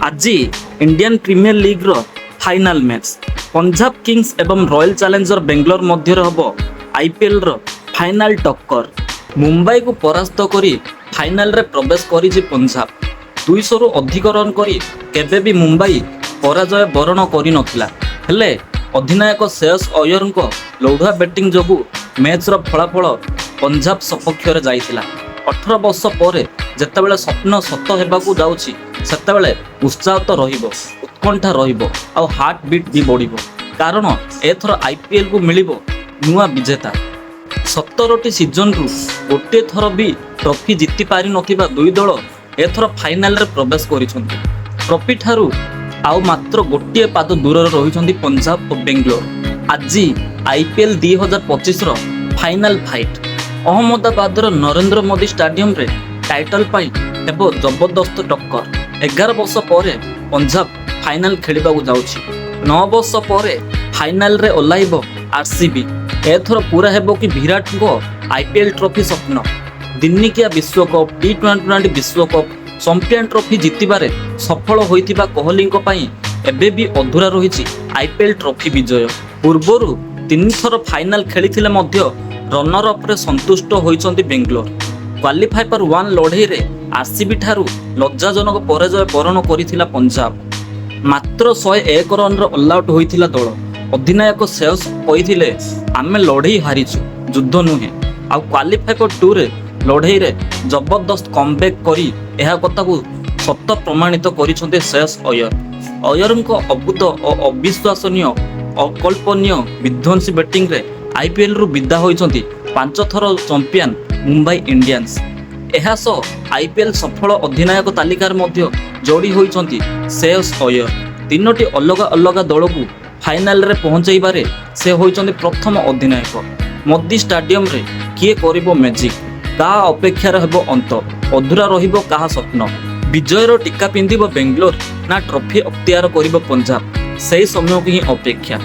आज Indian premiere league रो final match Punjab Kings एवं royal challenger Bangalore मध्य हम आईपीएल रो फाइनल टक्कर। मुंबई को परास्त करी फाइनल रे प्रवेश करी पंजाब 200 रु अधिक रन करी केबे भी मुंबई पराजय बरण करि नथिला। हेले अधिनायक श्रेयस अय्यर को लौढ़ा बैटिंग जोगु मैच रो फलाफल पंजाब सपक्ष रे जाइतिला। 18 वर्ष पर जेतेबेले स्वप्न सत हेबाकू जाउछि सेतेबेले उत्साह तो रहिबो, उत्कंठा रहिबो आ हार्ट बीट भी बढ़िबो, कारण एथर आईपीएल को मिलिबो नुआ विजेता। 17टी सीजन रु गोटे थर भी ट्रॉफी जीति पारि नथिबा दुई दल एथर फाइनल रे प्रवेश करिसंती। ट्रॉफी ठारू आउ मात्र गोटे पाद दूर रहिसंती पंजाब और बेंगलोर। आज आईपीएल 2025 रो फाइनल फाइट अहमदाबाद रो नरेंद्र मोदी स्टेडियम रे टाइटल पाई हेबो जबरदस्त टक्कर। 11 वर्ष पर पंजाब फाइनल खेलिबा जाउछि। 9 वर्ष पर फाइनल रे ओलाइबो आरसीबी। एथर पूरा हेबो कि विराट को आईपीएल ट्रॉफी स्वप्न। दिनिकिया विश्वकप, टी20 विश्वकप, चैंपियन ट्रॉफी जितिबारे सफल होइतिबा कोहली को पई एबे भी अधूरा रहिछि आईपीएल ट्रॉफी विजय। पूर्वरु 3 थर फाइनल खेलिथिले मध्य रनर अप रे संतुष्ट होइछंती बेंगलोर। क्वालिफाई पर 1 लड़ाई रे आरसीबी ठारू लज्जाजनक पराजय बरण करिथिला पंजाब। मात्र 101 रन रे ऑल आउट होइथिला दल। अधिनायक श्रेयस कहिथिले आमे लड़ाई हारिछु, युद्ध नुहे। आ क्वालिफाई पर 2 रे लड़ाई रे जबरदस्त कमबैक करी एहा कथा को सत्य प्रमाणित करिसंते श्रेयस अय्यर। अय्यर को अद्भुत और अविश्वसनीय अकल्पनीय विध्वंसी बैटिंग रे आईपीएल रु विदा होइछंती 5 थर चैंपियन मुंबई इंडियंस। एहा सो आईपीएल सफल अधिनायक तालिकार मध्य जोड़ी होइछंती श्रेयस अय्यर। 3टी अलग अलग दल को फाइनल रे पहुंचाइबारे से होइछंती प्रथम अधिनायक। मोदी स्टेडियम रे किए करिबो मैजिक, का अपेक्षार हेबो अंत, अधूरा रहिबो काहा स्वप्न। विजयर टीका पिंधिबो बेंगलोर ना ट्रॉफी अख्तियार करिबो पंजाब, सेही समय की ही अपेक्षा।